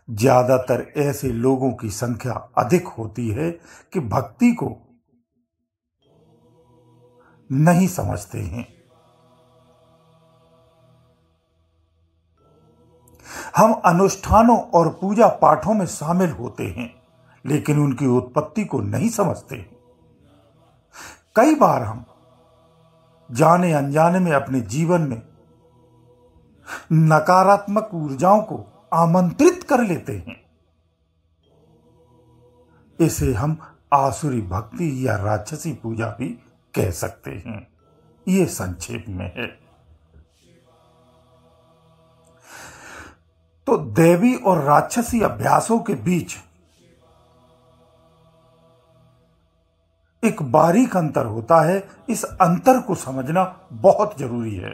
ज्यादातर ऐसे लोगों की संख्या अधिक होती है कि भक्ति को नहीं समझते हैं। हम अनुष्ठानों और पूजा पाठों में शामिल होते हैं, लेकिन उनकी उत्पत्ति को नहीं समझते हैं। कई बार हम जाने अनजाने में अपने जीवन में नकारात्मक ऊर्जाओं को आमंत्रित कर लेते हैं। इसे हम आसुरी भक्ति या राक्षसी पूजा भी कह सकते हैं। ये संक्षेप में है। तो दैवी और राक्षसी अभ्यासों के बीच एक बारीक अंतर होता है। इस अंतर को समझना बहुत जरूरी है।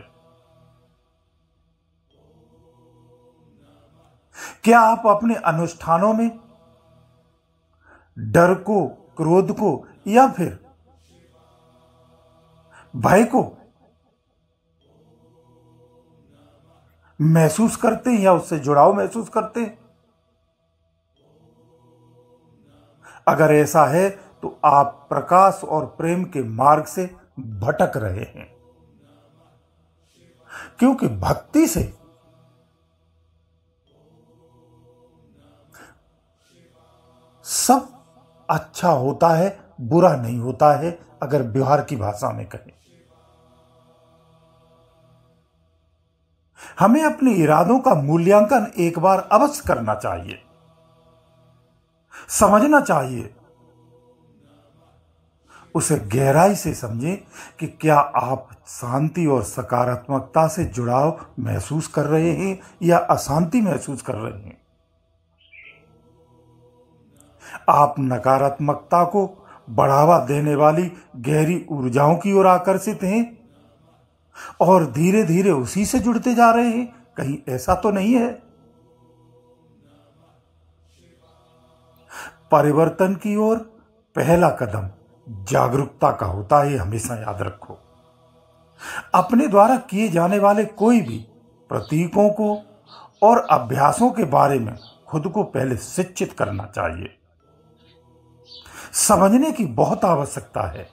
क्या आप अपने अनुष्ठानों में डर को, क्रोध को या फिर भय को महसूस करते हैं या उससे जुड़ाव महसूस करते हैं? अगर ऐसा है तो आप प्रकाश और प्रेम के मार्ग से भटक रहे हैं, क्योंकि भक्ति से सब अच्छा होता है, बुरा नहीं होता है। अगर व्यवहार की भाषा में कहें, हमें अपने इरादों का मूल्यांकन एक बार अवश्य करना चाहिए, समझना चाहिए, उसे गहराई से समझें कि क्या आप शांति और सकारात्मकता से जुड़ाव महसूस कर रहे हैं या अशांति महसूस कर रहे हैं। आप नकारात्मकता को बढ़ावा देने वाली गहरी ऊर्जाओं की ओर आकर्षित हैं और धीरे धीरे उसी से जुड़ते जा रहे हैं। कहीं ऐसा तो नहीं है? परिवर्तन की ओर पहला कदम जागरूकता का होता है, हमेशा याद रखो। अपने द्वारा किए जाने वाले कोई भी प्रतीकों को और अभ्यासों के बारे में खुद को पहले शिक्षित करना चाहिए। समझने की बहुत आवश्यकता है,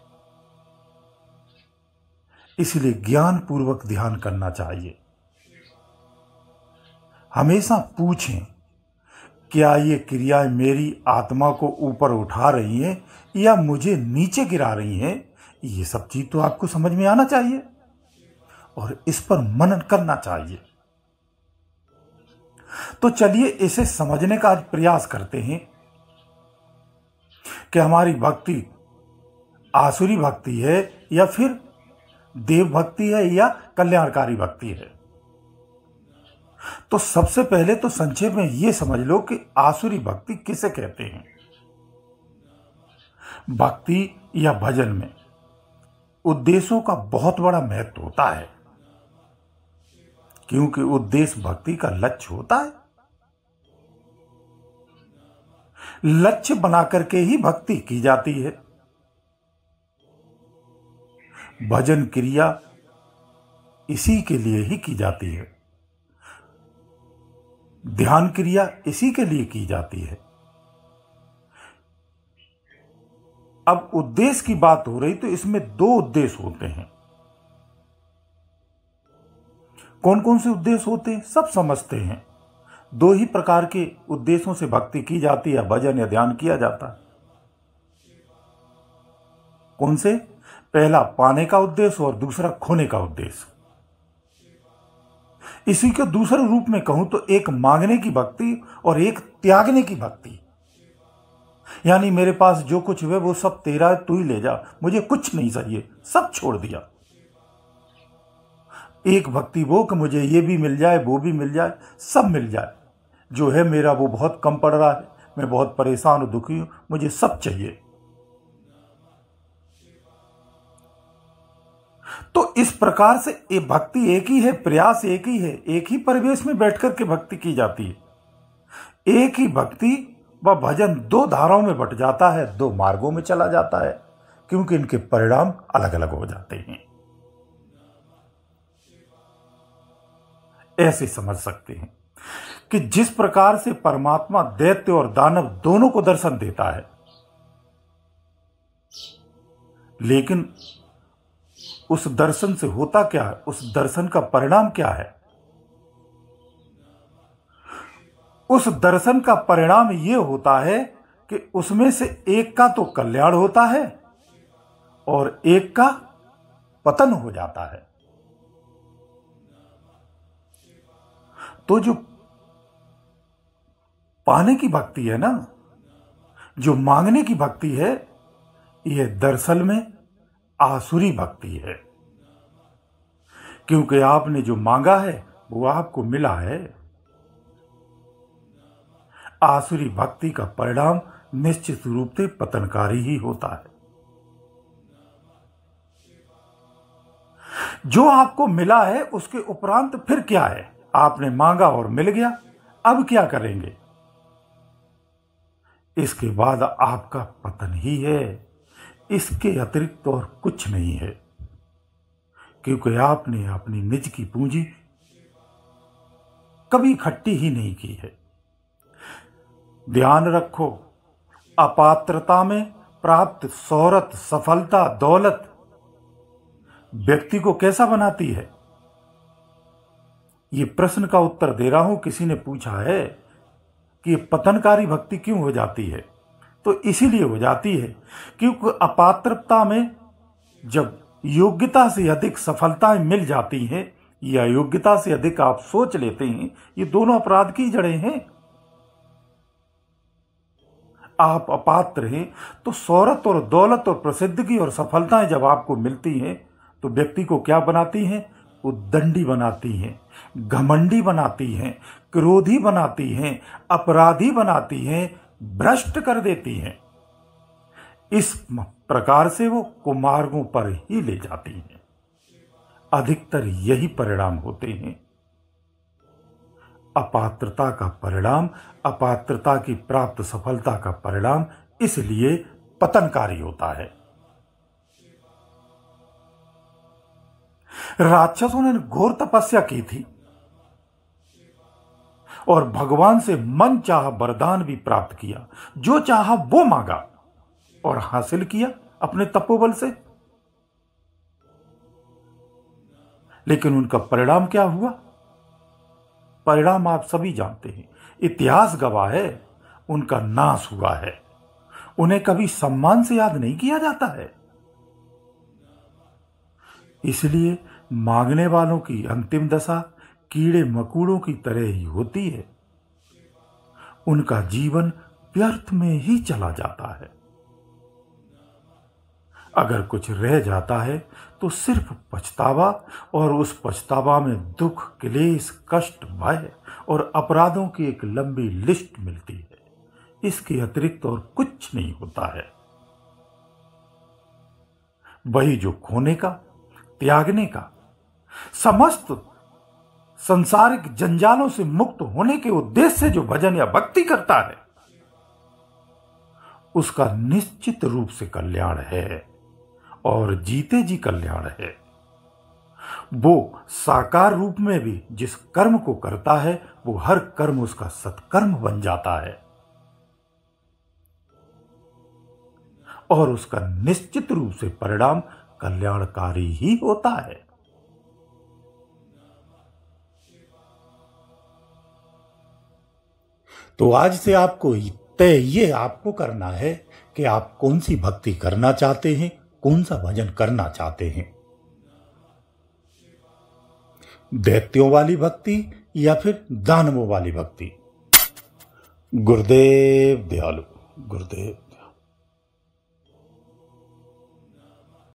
इसलिए ज्ञान पूर्वक ध्यान करना चाहिए। हमेशा पूछें, क्या ये क्रियाएं मेरी आत्मा को ऊपर उठा रही हैं या मुझे नीचे गिरा रही हैं? ये सब चीज तो आपको समझ में आना चाहिए और इस पर मनन करना चाहिए। तो चलिए इसे समझने का आज प्रयास करते हैं कि हमारी भक्ति आसुरी भक्ति है या फिर देव भक्ति है या कल्याणकारी भक्ति है। तो सबसे पहले तो संक्षेप में यह समझ लो कि आसुरी भक्ति किसे कहते हैं। भक्ति या भजन में उद्देश्यों का बहुत बड़ा महत्व होता है, क्योंकि उद्देश्य भक्ति का लक्ष्य होता है। लक्ष्य बना करके ही भक्ति की जाती है। भजन क्रिया इसी के लिए ही की जाती है, ध्यान क्रिया इसी के लिए की जाती है। अब उद्देश्य की बात हो रही तो इसमें दो उद्देश्य होते हैं। कौन कौन से उद्देश्य होते हैं सब समझते हैं। दो ही प्रकार के उद्देश्यों से भक्ति की जाती है, भजन या ध्यान किया जाता है। कौन से? पहला पाने का उद्देश्य और दूसरा खोने का उद्देश्य। इसी के दूसरे रूप में कहूं तो एक मांगने की भक्ति और एक त्यागने की भक्ति। यानी मेरे पास जो कुछ है वो सब तेरा है, तू ही ले जा, मुझे कुछ नहीं चाहिए, सब छोड़ दिया। एक भक्ति वो कि मुझे ये भी मिल जाए, वो भी मिल जाए, सब मिल जाए, जो है मेरा वो बहुत कम पड़ रहा है, मैं बहुत परेशान और दुखी हूं, मुझे सब चाहिए। तो इस प्रकार से ये भक्ति एक ही है, प्रयास एक ही है, एक ही परिवेश में बैठकर के भक्ति की जाती है। एक ही भक्ति व भजन दो धाराओं में बट जाता है, दो मार्गों में चला जाता है, क्योंकि इनके परिणाम अलग अलग हो जाते हैं। ऐसे समझ सकते हैं कि जिस प्रकार से परमात्मा दैत्य और दानव दोनों को दर्शन देता है, लेकिन उस दर्शन से होता क्या है, उस दर्शन का परिणाम क्या है? उस दर्शन का परिणाम यह होता है कि उसमें से एक का तो कल्याण होता है और एक का पतन हो जाता है। तो जो पाने की भक्ति है ना, जो मांगने की भक्ति है, यह दरअसल में आसुरी भक्ति है, क्योंकि आपने जो मांगा है वो आपको मिला है। आसुरी भक्ति का परिणाम निश्चित रूप से पतनकारी ही होता है। जो आपको मिला है उसके उपरांत फिर क्या है? आपने मांगा और मिल गया, अब क्या करेंगे? इसके बाद आपका पतन ही है, इसके अतिरिक्त और कुछ नहीं है, क्योंकि आपने अपनी निज की पूंजी कभी इकट्ठी ही नहीं की है। ध्यान रखो, अपात्रता में प्राप्त शोहरत, सफलता, दौलत व्यक्ति को कैसा बनाती है? ये प्रश्न का उत्तर दे रहा हूं। किसी ने पूछा है कि ये पतनकारी भक्ति क्यों हो जाती है, तो इसीलिए हो जाती है क्योंकि अपात्रता में जब योग्यता से अधिक सफलताएं मिल जाती हैं या योग्यता से अधिक आप सोच लेते हैं, ये दोनों अपराध की जड़ें हैं। आप अपात्र हैं तो शोहरत और दौलत और प्रसिद्धि और सफलताएं जब आपको मिलती हैं तो व्यक्ति को क्या बनाती हैं? उद्दंडी बनाती हैं, घमंडी बनाती हैं, क्रोधी बनाती हैं, अपराधी बनाती हैं, भ्रष्ट कर देती हैं। इस प्रकार से वो कुमार्गों पर ही ले जाती हैं। अधिकतर यही परिणाम होते हैं। अपात्रता का परिणाम, अपात्रता की प्राप्त सफलता का परिणाम इसलिए पतनकारी होता है। राक्षसों ने घोर तपस्या की थी और भगवान से मन चाहा वरदान भी प्राप्त किया, जो चाहा वो मांगा और हासिल किया अपने तपोबल से। लेकिन उनका परिणाम क्या हुआ? परिणाम आप सभी जानते हैं, इतिहास गवाह है, उनका नाश हुआ है। उन्हें कभी सम्मान से याद नहीं किया जाता है। इसलिए मांगने वालों की अंतिम दशा कीड़े मकोड़ों की तरह ही होती है। उनका जीवन व्यर्थ में ही चला जाता है। अगर कुछ रह जाता है तो सिर्फ पछतावा, और उस पछतावा में दुख, क्लेश, कष्ट, भय और अपराधों की एक लंबी लिस्ट मिलती है। इसके अतिरिक्त और कुछ नहीं होता है। वही जो खोने का, त्यागने का, समस्त संसारिक जंजालों से मुक्त होने के उद्देश्य से जो भजन या भक्ति करता है, उसका निश्चित रूप से कल्याण है और जीते जी कल्याण है। वो साकार रूप में भी जिस कर्म को करता है, वो हर कर्म उसका सत्कर्म बन जाता है और उसका निश्चित रूप से परिणाम कल्याणकारी ही होता है। तो आज से आपको तय ये आपको करना है कि आप कौन सी भक्ति करना चाहते हैं, कौन सा भजन करना चाहते हैं। दैत्यों वाली भक्ति या फिर दानवों वाली भक्ति। गुरुदेव दयालु, गुरुदेव।